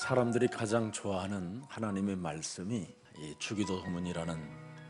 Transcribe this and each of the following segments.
사람들이 가장 좋아하는 하나님의 말씀이 이 주기도 소문이라는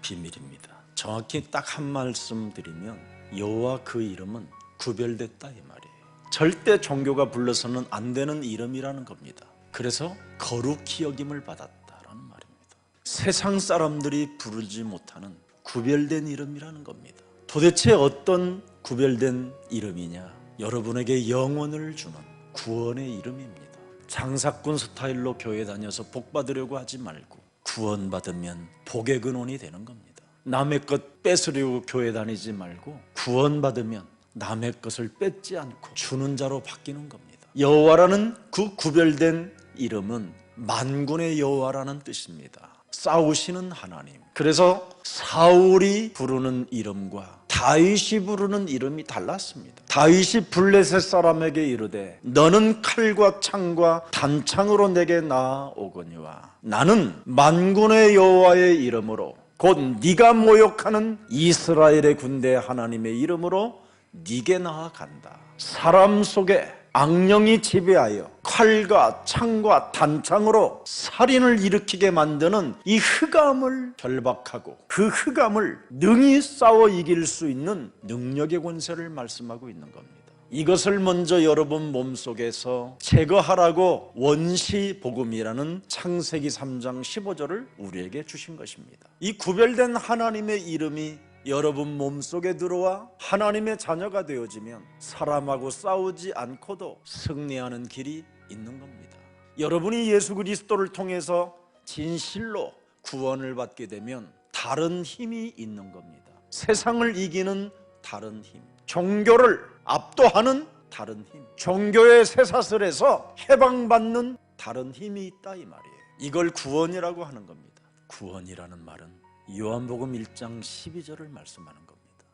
비밀입니다. 정확히 딱 한 말씀 드리면 여호와 그 이름은 구별됐다 이 말이에요. 절대 종교가 불러서는 안 되는 이름이라는 겁니다. 그래서 거룩히 여김을 받았다라는 말입니다. 세상 사람들이 부르지 못하는 구별된 이름이라는 겁니다. 도대체 어떤 구별된 이름이냐? 여러분에게 영원을 주는 구원의 이름입니다. 장사꾼 스타일로 교회 다녀서 복 받으려고 하지 말고 구원받으면 복의 근원이 되는 겁니다. 남의 것 뺏으려고 교회 다니지 말고 구원받으면 남의 것을 뺏지 않고 주는 자로 바뀌는 겁니다. 여호와라는 그 구별된 이름은 만군의 여호와라는 뜻입니다. 싸우시는 하나님. 그래서 사울이 부르는 이름과 다윗이 부르는 이름이 달랐습니다. 다윗이 블레셋 사람에게 이르되 너는 칼과 창과 단창으로 내게 나아오거니와 나는 만군의 여호와의 이름으로 곧 네가 모욕하는 이스라엘의 군대 하나님의 이름으로 네게 나아간다. 사람 속에 악령이 지배하여 칼과 창과 단창으로 살인을 일으키게 만드는 이 흑암을 결박하고 그 흑암을 능히 싸워 이길 수 있는 능력의 권세를 말씀하고 있는 겁니다. 이것을 먼저 여러분 몸속에서 제거하라고 원시 복음이라는 창세기 3장 15절을 우리에게 주신 것입니다. 이 구별된 하나님의 이름이 여러분 몸속에 들어와 하나님의 자녀가 되어지면 사람하고 싸우지 않고도 승리하는 길이 있는 겁니다. 여러분이 예수 그리스도를 통해서 진실로 구원을 받게 되면 다른 힘이 있는 겁니다. 세상을 이기는 다른 힘, 종교를 압도하는 다른 힘, 종교의 쇠사슬에서 해방받는 다른 힘이 있다 이 말이에요. 이걸 구원이라고 하는 겁니다. 구원이라는 말은 요한복음 1장 12절을 말씀하는 겁니다.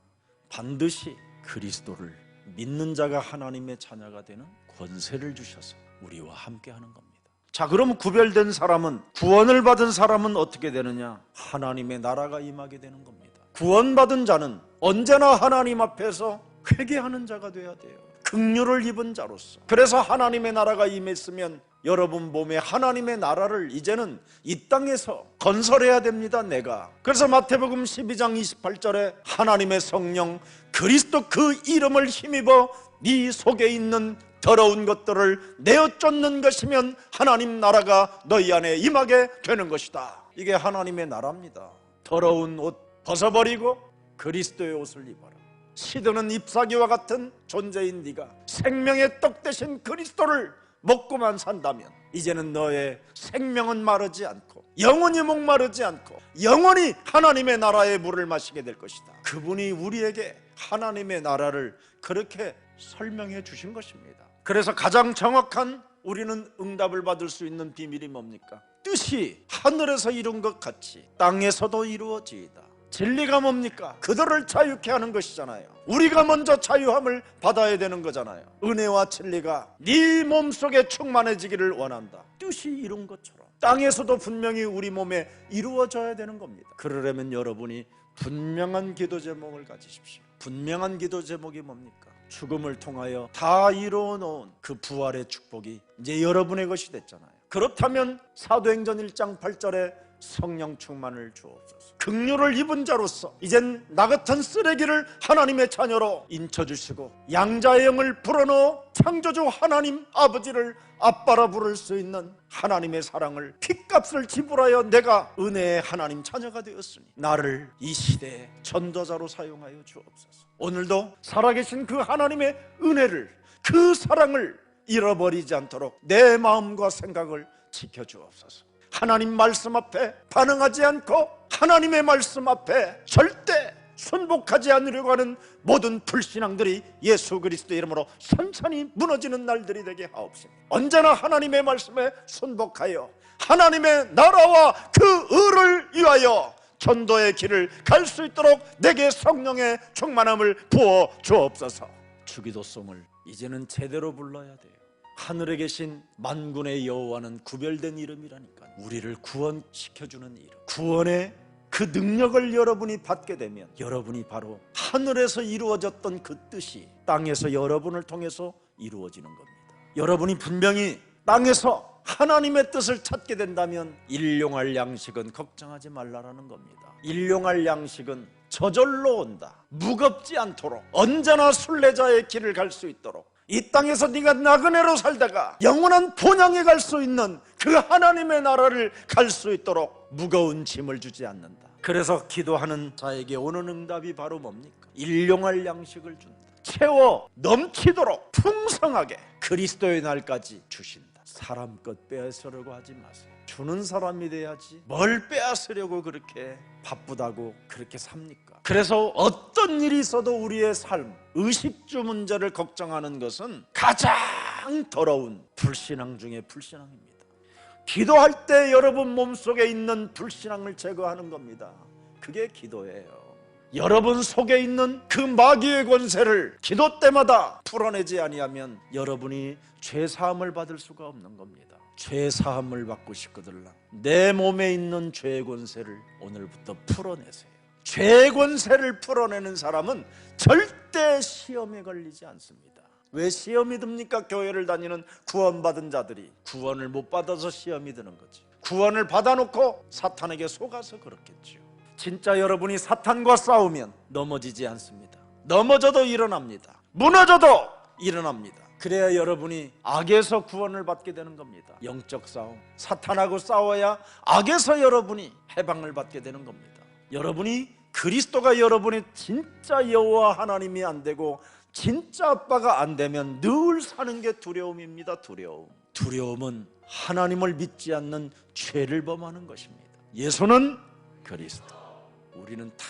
반드시 그리스도를 믿는 자가 하나님의 자녀가 되는 권세를 주셔서 우리와 함께 하는 겁니다. 자, 그럼 구별된 사람은, 구원을 받은 사람은 어떻게 되느냐? 하나님의 나라가 임하게 되는 겁니다. 구원받은 자는 언제나 하나님 앞에서 회개하는 자가 돼야 돼요. 긍휼을 입은 자로서. 그래서 하나님의 나라가 임했으면 여러분 몸에 하나님의 나라를 이제는 이 땅에서 건설해야 됩니다. 내가. 그래서 마태복음 12장 28절에 하나님의 성령 그리스도 그 이름을 힘입어 네 속에 있는 더러운 것들을 내어 쫓는 것이면 하나님 나라가 너희 안에 임하게 되는 것이다. 이게 하나님의 나라입니다. 더러운 옷 벗어버리고 그리스도의 옷을 입어라. 시드는 잎사귀와 같은 존재인 네가 생명의 떡 대신 그리스도를 먹고만 산다면 이제는 너의 생명은 마르지 않고 영원히 목마르지 않고 영원히 하나님의 나라의 물을 마시게 될 것이다. 그분이 우리에게 하나님의 나라를 그렇게 설명해 주신 것입니다. 그래서 가장 정확한 우리는 응답을 받을 수 있는 비밀이 뭡니까? 뜻이 하늘에서 이룬 것 같이 땅에서도 이루어지이다. 진리가 뭡니까? 그들을 자유케 하는 것이잖아요. 우리가 먼저 자유함을 받아야 되는 거잖아요. 은혜와 진리가 네 몸속에 충만해지기를 원한다. 뜻이 이룬 것처럼 땅에서도 분명히 우리 몸에 이루어져야 되는 겁니다. 그러려면 여러분이 분명한 기도 제목을 가지십시오. 분명한 기도 제목이 뭡니까? 죽음을 통하여 다 이루어 놓은 그 부활의 축복이 이제 여러분의 것이 됐잖아요. 그렇다면 사도행전 1장 8절에 성령 충만을 주옵소서. 긍휼을 입은 자로서 이젠 나 같은 쓰레기를 하나님의 자녀로 인쳐주시고 양자의 영을 불어넣어 창조주 하나님 아버지를 아빠라 부를 수 있는 하나님의 사랑을 핏값을 지불하여 내가 은혜의 하나님 자녀가 되었으니 나를 이 시대의 전도자로 사용하여 주옵소서. 오늘도 살아계신 그 하나님의 은혜를, 그 사랑을 잃어버리지 않도록 내 마음과 생각을 지켜주옵소서. 하나님 말씀 앞에 반응하지 않고 하나님의 말씀 앞에 절대 순복하지 않으려고 하는 모든 불신앙들이 예수 그리스도의 이름으로 선천히 무너지는 날들이 되게 하옵소서. 언제나 하나님의 말씀에 순복하여 하나님의 나라와 그 의를 위하여 전도의 길을 갈 수 있도록 내게 성령의 충만함을 부어 주옵소서. 주기도송을 이제는 제대로 불러야 돼요. 하늘에 계신 만군의 여호와는 구별된 이름이라니까. 우리를 구원시켜주는 이름, 구원의 그 능력을 여러분이 받게 되면 여러분이 바로 하늘에서 이루어졌던 그 뜻이 땅에서 여러분을 통해서 이루어지는 겁니다. 여러분이 분명히 땅에서 하나님의 뜻을 찾게 된다면 일용할 양식은 걱정하지 말라라는 겁니다. 일용할 양식은 저절로 온다. 무겁지 않도록 언제나 순례자의 길을 갈 수 있도록, 이 땅에서 네가 나그네로 살다가 영원한 본향에 갈 수 있는 그 하나님의 나라를 갈 수 있도록 무거운 짐을 주지 않는다. 그래서 기도하는 자에게 오는 응답이 바로 뭡니까? 일용할 양식을 준다. 채워 넘치도록 풍성하게 그리스도의 날까지 주신다. 사람 것 빼앗으려고 하지 마세요. 주는 사람이 돼야지 뭘 빼앗으려고 그렇게 바쁘다고 그렇게 삽니까? 그래서 어떤 일이 있어도 우리의 삶, 의식주 문제를 걱정하는 것은 가장 더러운 불신앙 중에 불신앙입니다. 기도할 때 여러분 몸속에 있는 불신앙을 제거하는 겁니다. 그게 기도예요. 여러분 속에 있는 그 마귀의 권세를 기도 때마다 풀어내지 아니하면 여러분이 죄사함을 받을 수가 없는 겁니다. 죄사함을 받고 싶거든 내 몸에 있는 죄의 권세를 오늘부터 풀어내세요. 죄의 권세를 풀어내는 사람은 절대 시험에 걸리지 않습니다. 왜 시험이 듭니까? 교회를 다니는 구원받은 자들이 구원을 못 받아서 시험이 드는 거지. 구원을 받아놓고 사탄에게 속아서 그렇겠죠. 진짜 여러분이 사탄과 싸우면 넘어지지 않습니다. 넘어져도 일어납니다. 무너져도 일어납니다. 그래야 여러분이 악에서 구원을 받게 되는 겁니다. 영적 싸움, 사탄하고 싸워야 악에서 여러분이 해방을 받게 되는 겁니다. 여러분이 그리스도가 여러분의 진짜 여호와 하나님이 안 되고 진짜 아빠가 안 되면 늘 사는 게 두려움입니다. 두려움은 하나님을 믿지 않는 죄를 범하는 것입니다. 예수는 그리스도, 우리는 다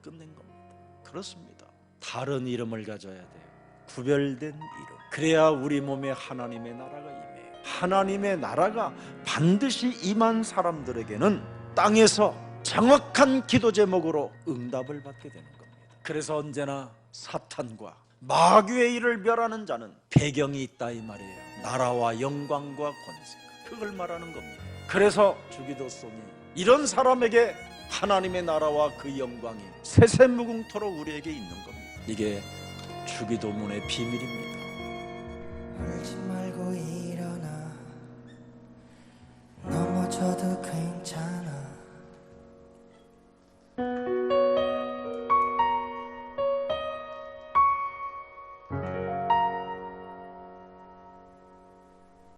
끝낸 겁니다. 그렇습니다. 다른 이름을 가져야 돼요. 구별된 이름. 그래야 우리 몸에 하나님의 나라가 임해요. 하나님의 나라가 반드시 임한 사람들에게는 땅에서 정확한 기도 제목으로 응답을 받게 되는 겁니다. 그래서 언제나 사탄과 마귀의 일을 멸하는 자는 배경이 있다 이 말이에요. 나라와 영광과 권세, 그걸 말하는 겁니다. 그래서 주기도송이 이런 사람에게 하나님의 나라와 그 영광이 세세무궁토록 우리에게 있는 겁니다. 이게 주기도문의 비밀입니다.